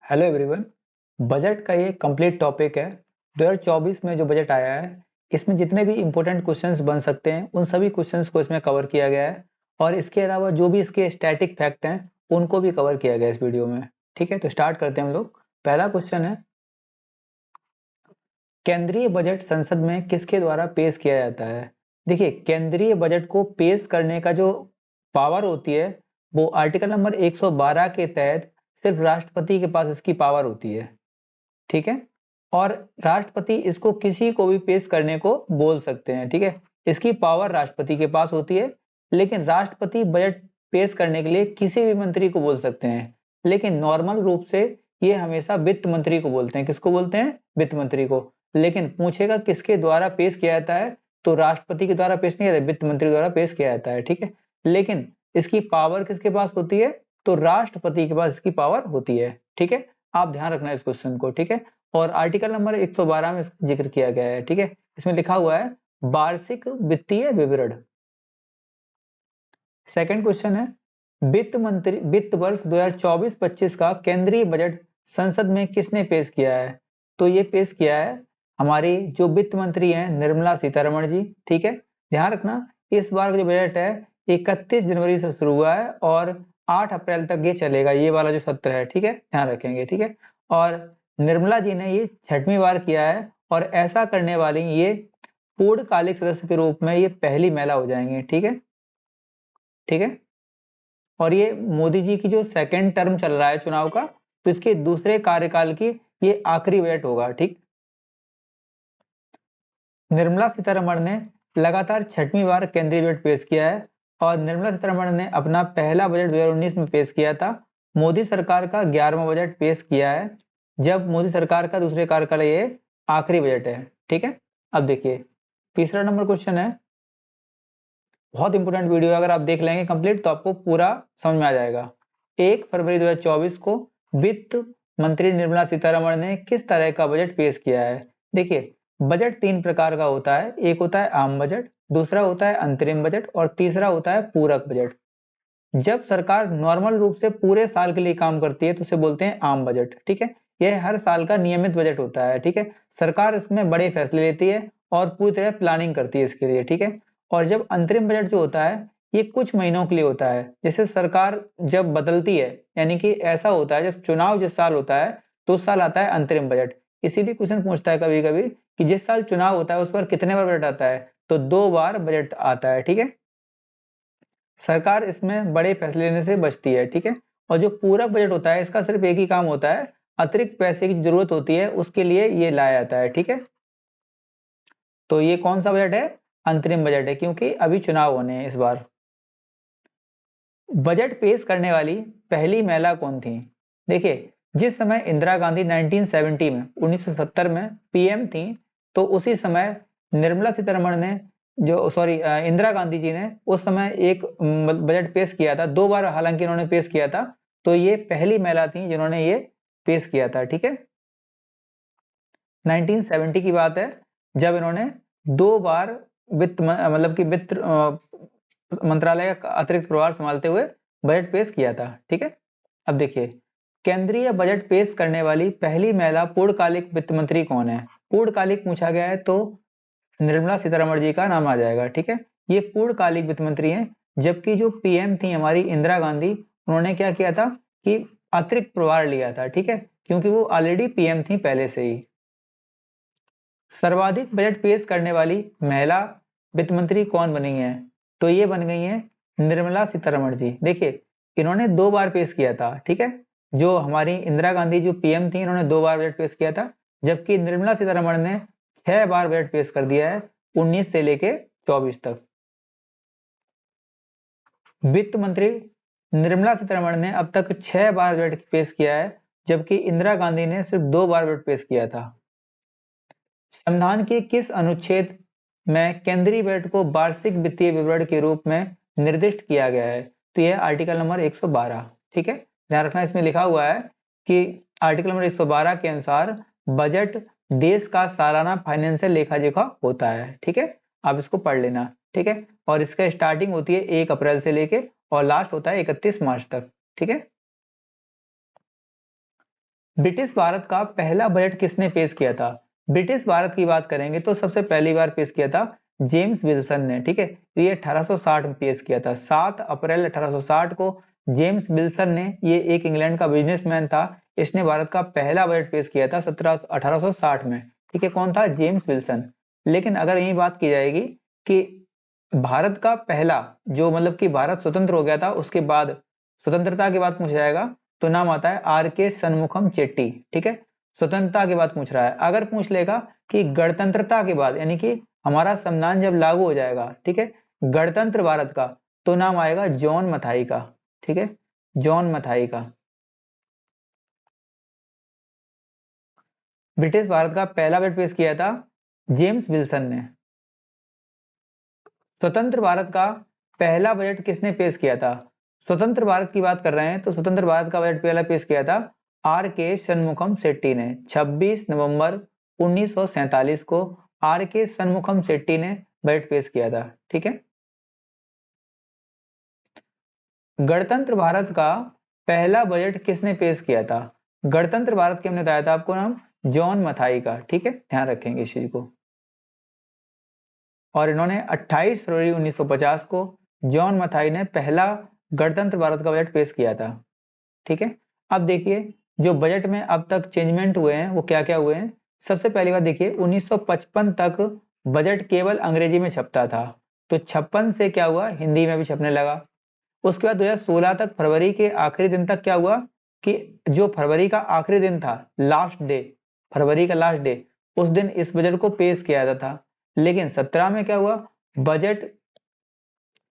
Hello everyone. Budget का ये complete topic है। 2024 में जो बजट आया है, इसमें जितने भी इंपॉर्टेंट क्वेश्चंस बन सकते हैं उन सभी क्वेश्चंस को इसमें कवर किया गया है। और इसके अलावा जो भी इसके स्टैटिक फैक्ट हैं उनको भी कवर किया गया है इस वीडियो में। ठीक है, तो स्टार्ट करते हैं हम लोग। पहला क्वेश्चन है, केंद्रीय बजट संसद में किसके द्वारा पेश किया जाता है? देखिए, केंद्रीय बजट को पेश करने का जो पावर होती है वो आर्टिकल नंबर 112 के तहत सिर्फ राष्ट्रपति के पास इसकी पावर होती है। ठीक है, और राष्ट्रपति इसको किसी को भी पेश करने को बोल सकते हैं। ठीक है, इसकी पावर राष्ट्रपति के पास होती है, लेकिन राष्ट्रपति बजट पेश करने के लिए किसी भी मंत्री को बोल सकते हैं। लेकिन नॉर्मल रूप से ये हमेशा वित्त मंत्री को बोलते हैं। किसको बोलते हैं? वित्त मंत्री को। लेकिन पूछेगा किसके द्वारा पेश किया जाता है, तो राष्ट्रपति के द्वारा पेश नहीं होता, वित्त मंत्री द्वारा पेश किया जाता है। ठीक है, लेकिन इसकी पावर किसके पास होती है? तो राष्ट्रपति के पास इसकी पावर होती है। ठीक है, आप ध्यान रखना इस क्वेश्चन को। ठीक है, और आर्टिकल नंबर 112 में इसका जिक्र किया गया है। ठीक है, इसमें लिखा हुआ है वार्षिक वित्तीय विवरण। सेकंड क्वेश्चन है, वित्त वर्ष 2024-25 का केंद्रीय बजट संसद में किसने पेश किया है? तो ये पेश किया है हमारी जो वित्त मंत्री हैं निर्मला सीतारमण जी। ठीक है, ध्यान रखना इस बार का जो बजट है 31 जनवरी से शुरू हुआ है और 8 अप्रैल तक ये चलेगा, ये वाला जो सत्र है। ठीक है, ध्यान रखेंगे। ठीक है, और निर्मला जी ने ये 6वीं बार किया है और ऐसा करने वाली ये पूर्णकालिक सदस्य के रूप में ये पहली महिला हो जाएंगी। ठीक है, ठीक है, और ये मोदी जी की जो सेकंड टर्म चल रहा है चुनाव का, तो इसके दूसरे कार्यकाल की ये आखिरी बजट होगा। ठीक, निर्मला सीतारमण ने लगातार 6वीं बार केंद्रीय बजट पेश किया है और निर्मला सीतारमण ने अपना पहला बजट 2019 में पेश किया था। मोदी सरकार का 11वां बजट पेश किया है, जब मोदी सरकार का दूसरे कार्यकाल ये आखिरी बजट है। ठीक है, अब देखिए तीसरा नंबर क्वेश्चन है, बहुत इंपॉर्टेंट वीडियो है, अगर आप देख लेंगे कंप्लीट तो आपको पूरा समझ में आ जाएगा। 1 फरवरी 2024 को वित्त मंत्री निर्मला सीतारमण ने किस तरह का बजट पेश किया है? देखिए, बजट 3 प्रकार का होता है। एक होता है आम बजट, दूसरा होता है अंतरिम बजट और तीसरा होता है पूरक बजट। जब सरकार नॉर्मल रूप से पूरे साल के लिए काम करती है तो उसे बोलते हैं आम बजट। ठीक है, यह हर साल का नियमित बजट होता है। ठीक है, सरकार इसमें बड़े फैसले लेती है और पूरी तरह प्लानिंग करती है इसके लिए। ठीक है, और जब अंतरिम बजट जो होता है ये कुछ महीनों के लिए होता है, जैसे सरकार जब बदलती है, यानी कि ऐसा होता है जब चुनाव जिस साल होता है तो उस साल आता है अंतरिम बजट। इसीलिए क्वेश्चन पूछता है कभी कभी कि जिस साल चुनाव होता है उस पर कितने बार बजट आता है, तो 2 बार बजट आता है। ठीक है, सरकार इसमें बड़े फैसले लेने से बचती है। ठीक है, और जो पूरक बजट होता है इसका सिर्फ एक ही काम होता है, अतिरिक्त पैसे की जरूरत होती है उसके लिए ये लाया जाता है। ठीक है, तो ये कौन सा बजट है? अंतरिम बजट है, क्योंकि अभी चुनाव होने हैं इस बार। बजट पेश करने वाली पहली महिला कौन थी? देखिए, जिस समय इंदिरा गांधी 1970 में 1970 में पीएम थी, तो उसी समय निर्मला सीतारमण ने इंदिरा गांधी जी ने उस समय एक बजट पेश किया था। 2 बार हालांकि इन्होंने पेश किया था, तो ये पहली महिला थी जिन्होंने ये पेश किया था। ठीक है, 1970 की बात है जब इन्होंने 2 बार मतलब कि वित्त मंत्रालय का अतिरिक्त प्रभार संभालते हुए बजट पेश किया था। ठीक है, अब देखिए केंद्रीय बजट पेश करने वाली पहली महिला पूर्णकालिक वित्त मंत्री कौन है? पूर्णकालिक पूछा गया है तो निर्मला सीतारमण जी का नाम आ जाएगा। ठीक है, ये पूर्णकालिक वित्त मंत्री हैं, जबकि जो पीएम थी हमारी इंदिरा गांधी, उन्होंने क्या किया था कि अतिरिक्त प्रभार लिया था। ठीक है, क्योंकि वो ऑलरेडी पीएम थी पहले से ही। सर्वाधिक बजट पेश करने वाली महिला वित्त मंत्री कौन बनी है? तो ये बन गई है निर्मला सीतारमण जी। देखिए, इन्होंने 2 बार पेश किया था। ठीक है, जो हमारी इंदिरा गांधी जो पीएम थी इन्होंने 2 बार बजट पेश किया था, जबकि निर्मला सीतारमण ने 6 बार बजट पेश कर दिया है 19 से लेके 24 तक। वित्त मंत्री निर्मला सीतारमण ने अब तक 6 बार बजट पेश किया है, जबकि इंदिरा गांधी ने सिर्फ 2 बार बजट पेश किया था। संविधान के किस अनुच्छेद में केंद्रीय बजट को वार्षिक वित्तीय विवरण के रूप में निर्दिष्ट किया गया है? तो यह आर्टिकल नंबर 112। ठीक है, ध्यान रखना इसमें लिखा हुआ है कि आर्टिकल नंबर 112 के अनुसार बजट देश का सालाना फाइनेंशियल लेखा जोखा होता है। ठीक है, आप इसको पढ़ लेना। ठीक है, और इसका स्टार्टिंग होती है 1 अप्रैल से लेके और लास्ट होता है 31 मार्च तक। ठीक है, ब्रिटिश भारत का पहला बजट किसने पेश किया था? ब्रिटिश भारत की बात करेंगे तो सबसे पहली बार पेश किया था जेम्स विल्सन ने, ठीक है। तो ये 1860 में पेश किया था, 7 अप्रैल 1860 को जेम्स विल्सन ने, ये एक इंग्लैंड का बिजनेसमैन था, इसने भारत का पहला बजट पेश किया था 1860 में, ठीक है। कौन था? James Wilson. लेकिन अगर यही बात की जाएगी कि भारत का पहला, जो मतलब कि भारत स्वतंत्र हो गया था उसके बाद, स्वतंत्रता के बाद पूछा जाएगा, तो नाम आता है आर के शनमुखम चेट्टी, ठीक है। स्वतंत्रता के बाद पूछ रहा है। अगर पूछ लेगा कि गणतंत्रता के बाद, यानी कि हमारा संविधान जब लागू हो जाएगा, ठीक है, गणतंत्र भारत का, तो नाम आएगा जॉन मथाई का, ठीक है, जॉन मथाई का। ब्रिटिश भारत का पहला बजट पेश किया था जेम्स विल्सन ने। स्वतंत्र भारत का पहला बजट किसने पेश किया था? स्वतंत्र भारत की बात कर रहे हैं तो स्वतंत्र भारत का बजट पहला पेश किया था आर के शनमुखम शेट्टी ने। 26 नवंबर 1947 को आर के शनमुखम शेट्टी ने बजट पेश किया था, ठीक है। गणतंत्र भारत का पहला बजट किसने पेश किया था? गणतंत्र भारत के हमने बताया था आपको नाम, जॉन मथाई का, ठीक है, ध्यान रखेंगे इस चीज को। और इन्होंने 28 फरवरी 1950 को जॉन मथाई ने पहला गणतंत्र भारत का बजट पेश किया था, ठीक है। अब देखिए जो बजट में अब तक चेंजमेंट हुए हैं वो क्या क्या हुए हैं। सबसे पहली बात देखिए, 1955 तक बजट केवल अंग्रेजी में छपता था, तो 56 से क्या हुआ, हिंदी में भी छपने लगा। उसके बाद 2016 तक फरवरी के आखिरी दिन तक क्या हुआ कि जो फरवरी का आखिरी दिन था, लास्ट डे, फरवरी का लास्ट डे, उस दिन इस बजट को पेश किया जाता था। लेकिन 17 में क्या हुआ, बजट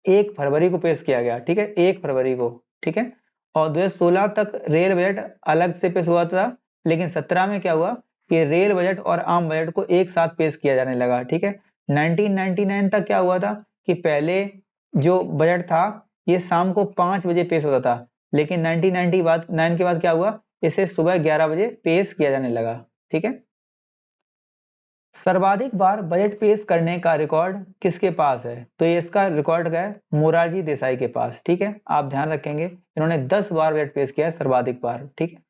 1 फरवरी को पेश किया गया, ठीक है, 1 फरवरी को, ठीक है। और 2016 तक रेल बजट अलग से पेश हुआ था, लेकिन 17 में क्या हुआ कि रेल बजट और आम बजट को एक साथ पेश किया जाने लगा, ठीक है। 1999 तक क्या हुआ था कि पहले जो बजट था ये शाम को 5 बजे पेश होता था, लेकिन 1999 के बाद क्या हुआ, इसे सुबह 11 बजे पेश किया जाने लगा, ठीक है। सर्वाधिक बार बजट पेश करने का रिकॉर्ड किसके पास है? तो ये इसका रिकॉर्ड है मोरारजी देसाई के पास, ठीक है, आप ध्यान रखेंगे, इन्होंने 10 बार बजट पेश किया है, सर्वाधिक बार, ठीक है।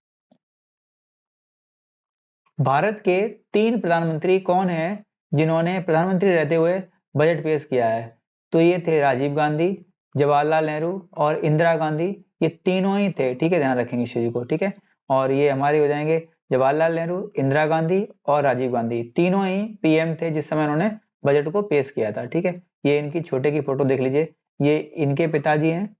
भारत के 3 प्रधानमंत्री कौन हैं जिन्होंने प्रधानमंत्री रहते हुए बजट पेश किया है? तो ये थे राजीव गांधी, जवाहरलाल नेहरू और इंदिरा गांधी, ये तीनों ही थे, ठीक है, ध्यान रखेंगे इस चीज को, ठीक है। और ये हमारे हो जाएंगे जवाहरलाल नेहरू, इंदिरा गांधी और राजीव गांधी, तीनों ही पीएम थे जिस समय उन्होंने बजट को पेश किया था, ठीक है। ये इनकी छोटे की फोटो देख लीजिए, ये इनके पिताजी हैं,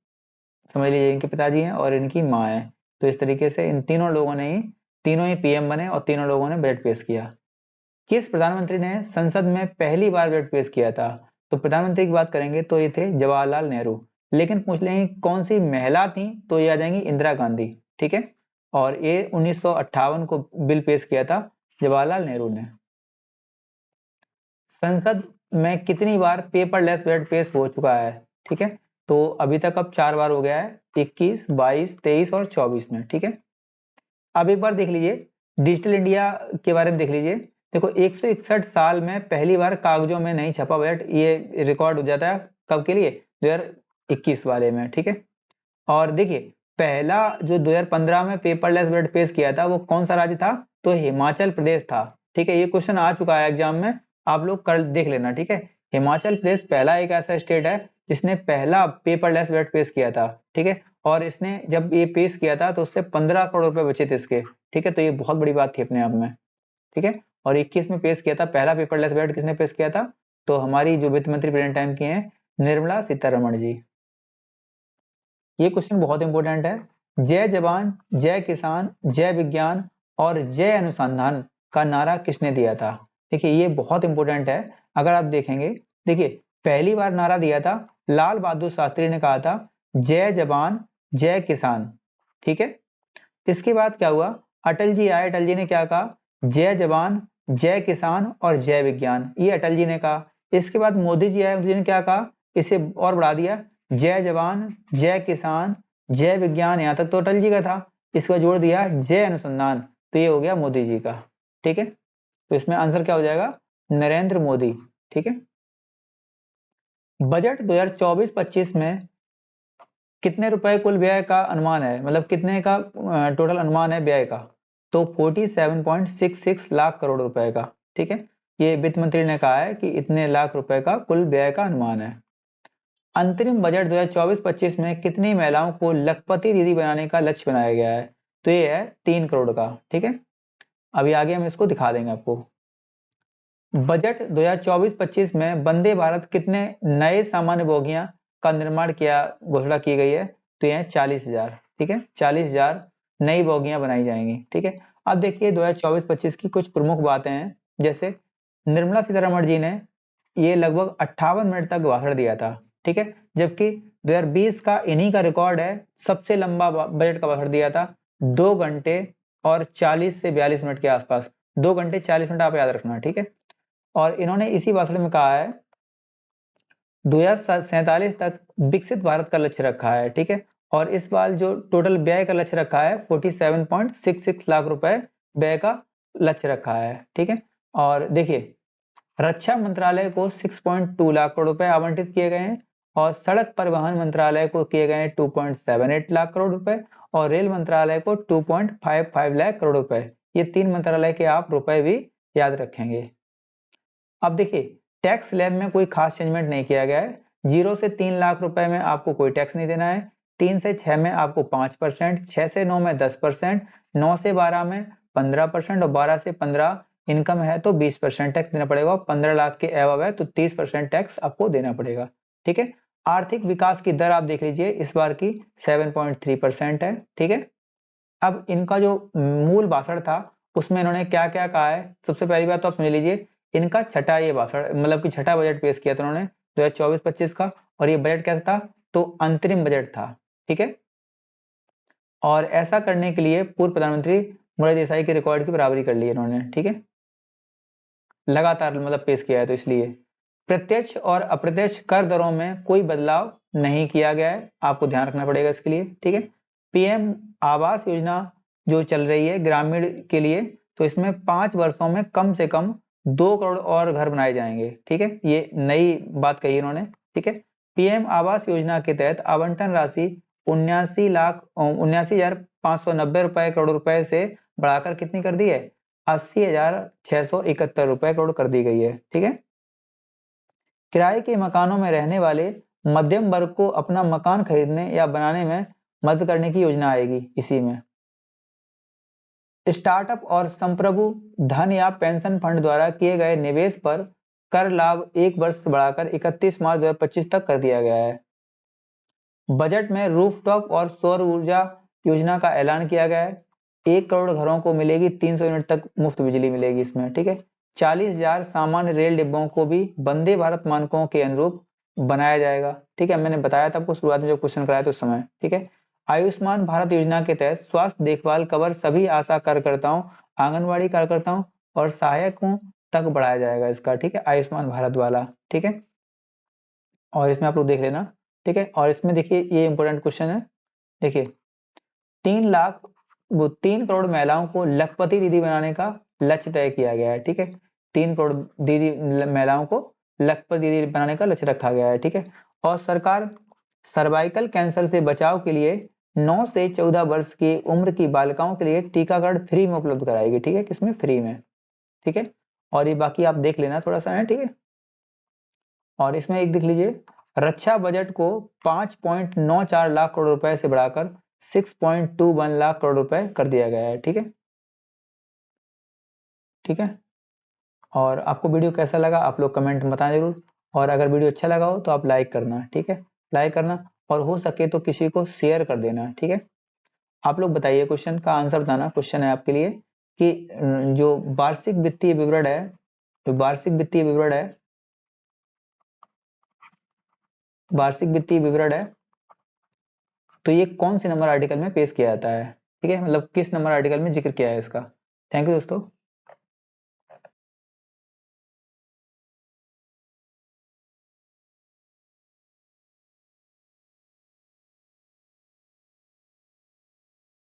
समझ लीजिए इनके पिताजी हैं और इनकी माँ है। तो इस तरीके से इन तीनों लोगों ने ही, तीनों ही पीएम बने और तीनों लोगों ने बजट पेश किया। किस प्रधानमंत्री ने संसद में पहली बार बजट पेश किया था? तो प्रधानमंत्री की बात करेंगे तो ये थे जवाहरलाल नेहरू। लेकिन पूछ लेंगे कौन सी महिला थी, तो ये आ जाएंगी इंदिरा गांधी, ठीक है। और ये 1958 को बिल पेश किया था जवाहरलाल नेहरू ने। संसद में कितनी बार पेपरलेस बजट पेश हो चुका है? ठीक है, तो अभी तक अब 4 बार हो गया है, 21, 22, 23 और 24 में, ठीक है। अब एक बार देख लीजिए डिजिटल इंडिया के बारे में देख लीजिए। देखो 161 साल में पहली बार कागजों में नहीं छपा बजट, ये रिकॉर्ड हो जाता है कब के लिए, 2021 वाले में, ठीक है। और देखिए पहला जो 2015 में पेपरलेस बजट पेश किया था वो कौन सा राज्य था? तो हिमाचल प्रदेश था, ठीक है। ये क्वेश्चन आ चुका है एग्जाम में, आप लोग कर देख लेना, ठीक है। हिमाचल प्रदेश पहला एक ऐसा स्टेट है जिसने पहला पेपरलेस बजट पेश किया था, ठीक है। और इसने जब ये पेश किया था तो उससे 15 करोड़ रुपए बचे थे इसके, ठीक है। तो ये बहुत बड़ी बात थी अपने आप में, ठीक है। और 21 में पेश किया था पहला पेपरलेस बजट, किसने पेश किया था? तो हमारी जो वित्त मंत्री प्रेजेंट टाइम की हैं, निर्मला सीतारमण जी। ये क्वेश्चन बहुत इंपॉर्टेंट है। जय जवान, जय किसान, जय विज्ञान और जय अनुसंधान का नारा किसने दिया था? देखिए ये बहुत इंपॉर्टेंट है। अगर आप देखेंगे, देखिए पहली बार नारा दिया था लाल बहादुर शास्त्री ने, कहा था जय जवान जय किसान, ठीक है। इसके बाद क्या हुआ, अटल जी आए, अटल जी ने क्या कहा, जय जवान जय किसान और जय विज्ञान, ये अटल जी ने कहा। इसके बाद मोदी जी आए, मोदी जी ने क्या कहा, इसे और बढ़ा दिया, जय जवान जय किसान जय विज्ञान, यहां तक तो अटल जी का था, इसका जोड़ दिया जय अनुसंधान, तो ये हो गया मोदी जी का, ठीक है। तो इसमें आंसर क्या हो जाएगा, नरेंद्र मोदी, ठीक है। बजट 2024-25 में कितने रुपए कुल व्यय का अनुमान है, मतलब कितने का टोटल अनुमान है व्यय का? तो 47.66 लाख करोड़ रुपए का। ठीक है, ये वित्त मंत्री ने कहा है कि इतने लाख रुपए का कुल व्यय का अनुमान है। अंतरिम बजट 2024-25 में कितनी महिलाओं को लखपति दीदी बनाने का लक्ष्य बनाया गया है? तो ये है 3 करोड़ का। ठीक है, अभी आगे हम इसको दिखा देंगे आपको। बजट 2024-25 में वंदे भारत कितने नए सामान्य बोगियां का निर्माण किया घोषणा की गई है? तो ये 40,000। ठीक है, 40,000 नई बोगियां बनाई जाएंगी। ठीक है, अब देखिए 2024-25 की कुछ प्रमुख बातें हैं, जैसे निर्मला सीतारमण जी ने ये लगभग 58 मिनट तक भाषण दिया था। ठीक है, जबकि 2020 का इन्हीं का रिकॉर्ड है, सबसे लंबा बजट का भाषण दिया था 2 घंटे और 40 से 42 मिनट के आसपास। 2 घंटे 40 मिनट आप याद रखना। ठीक है, और इन्होंने इसी भाषण में कहा है 2047 तक विकसित भारत का लक्ष्य रखा है। ठीक है, और इस बार जो टोटल व्यय का लक्ष्य रखा है 47.66 लाख रुपए व्यय का लक्ष्य रखा है। ठीक है, और देखिए रक्षा मंत्रालय को 6.2 लाख करोड़ रुपए आवंटित किए गए हैं, और सड़क परिवहन मंत्रालय को किए गए हैं 2.78 लाख करोड़ रुपए, और रेल मंत्रालय को 2.55 लाख करोड़ रुपए। ये 3 मंत्रालय के आप रुपए भी याद रखेंगे। अब देखिए टैक्स स्लैब में कोई खास चेंजमेंट नहीं किया गया है। 0 से 3 लाख रुपए में आपको कोई टैक्स नहीं देना है, 3 से 6 में आपको 5%, 6 से 9 में 10%, 9 से 12 में 15%, और 12 से 15 इनकम है तो 20% टैक्स देना पड़ेगा, 15 लाख के एबव है तो 30% टैक्स आपको देना पड़ेगा। ठीक है, आर्थिक विकास की दर आप देख लीजिए इस बार की 7.3% है। ठीक है, अब इनका जो मूल भाषण था उसमें इन्होंने क्या क्या कहा है, सबसे पहली बात तो आप समझ लीजिए, इनका छठा ये भाषण मतलब कि छठा बजट पेश किया था उन्होंने 2024-25 का, और ये बजट कैसा था? तो अंतरिम बजट था। ठीक है, और ऐसा करने के लिए पूर्व प्रधानमंत्री मोरारजी देसाई के रिकॉर्ड की बराबरी कर ली इन्होंने। ठीक है, लगातार मतलब पेश किया है, तो इसलिए प्रत्यक्ष और अप्रत्यक्ष कर दरों में कोई बदलाव नहीं किया गया है, आपको ध्यान रखना पड़ेगा इसके लिए। ठीक है, पीएम आवास योजना जो चल रही है ग्रामीण के लिए, तो इसमें 5 वर्षों में कम से कम 2 करोड़ और घर बनाए जाएंगे। ठीक है, ये नई बात कही इन्होंने। ठीक है, पीएम आवास योजना के तहत आवंटन राशि 79,79,590 रुपए करोड़ रुपए से बढ़ाकर कितनी कर दी है? 80,671 रुपए करोड़ कर दी गई है। ठीक है, किराए के मकानों में रहने वाले मध्यम वर्ग को अपना मकान खरीदने या बनाने में मदद करने की योजना आएगी इसी में। स्टार्टअप और संप्रभु धन या पेंशन फंड द्वारा किए गए निवेश पर कर लाभ 1 वर्ष बढ़ाकर 31 मार्च 2025 तक कर दिया गया है। बजट में रूफटॉप और सौर ऊर्जा योजना का ऐलान किया गया है। 1 करोड़ घरों को मिलेगी 300 यूनिट तक मुफ्त बिजली मिलेगी इसमें। ठीक है, 40,000 सामान्य रेल डिब्बों को भी वंदे भारत मानकों के अनुरूप बनाया जाएगा। ठीक है, मैंने बताया था आपको शुरुआत में जब क्वेश्चन कराया था उस समय। ठीक है, आयुष्मान भारत योजना के तहत स्वास्थ्य देखभाल कवर सभी आशा कार्यकर्ताओं, आंगनबाड़ी कार्यकर्ताओं और सहायकों तक बढ़ाया जाएगा इसका। ठीक है, आयुष्मान भारत वाला। ठीक है, और इसमें आप लोग देख लेना। ठीक है, और इसमें देखिए ये इंपॉर्टेंट क्वेश्चन है, देखिए 3 करोड़ महिलाओं को लखपति दीदी बनाने का लक्ष्य तय किया गया है। ठीक है, 3 करोड़ दीदी महिलाओं को लखपति दीदी बनाने का लक्ष्य रखा गया है। ठीक है, और सरकार सर्वाइकल कैंसर से बचाव के लिए 9 से 14 वर्ष की उम्र की बालिकाओं के लिए टीकाकरण फ्री में उपलब्ध कराएगी। ठीक है, किसमें? फ्री में। ठीक है, और ये बाकी आप देख लेना थोड़ा सा है। ठीक है, और इसमें एक देख लीजिए रक्षा बजट को 5.94 लाख करोड़ रुपए से बढ़ाकर 6.21 लाख करोड़ रुपए कर दिया गया है। ठीक है, ठीक है, और आपको वीडियो कैसा लगा आप लोग कमेंट में बताएं जरूर, और अगर वीडियो अच्छा लगा हो तो आप लाइक करना। ठीक है, लाइक करना, और हो सके तो किसी को शेयर कर देना। ठीक है, आप लोग बताइए, क्वेश्चन का आंसर बताना। क्वेश्चन है आपके लिए कि जो वार्षिक वित्तीय विवरण है, जो वार्षिक वित्तीय विवरण है, वार्षिक वित्तीय विवरण है, तो ये कौन से नंबर आर्टिकल में पेश किया जाता है? ठीक है, मतलब किस नंबर आर्टिकल में जिक्र किया है इसका? थैंक यू दोस्तों।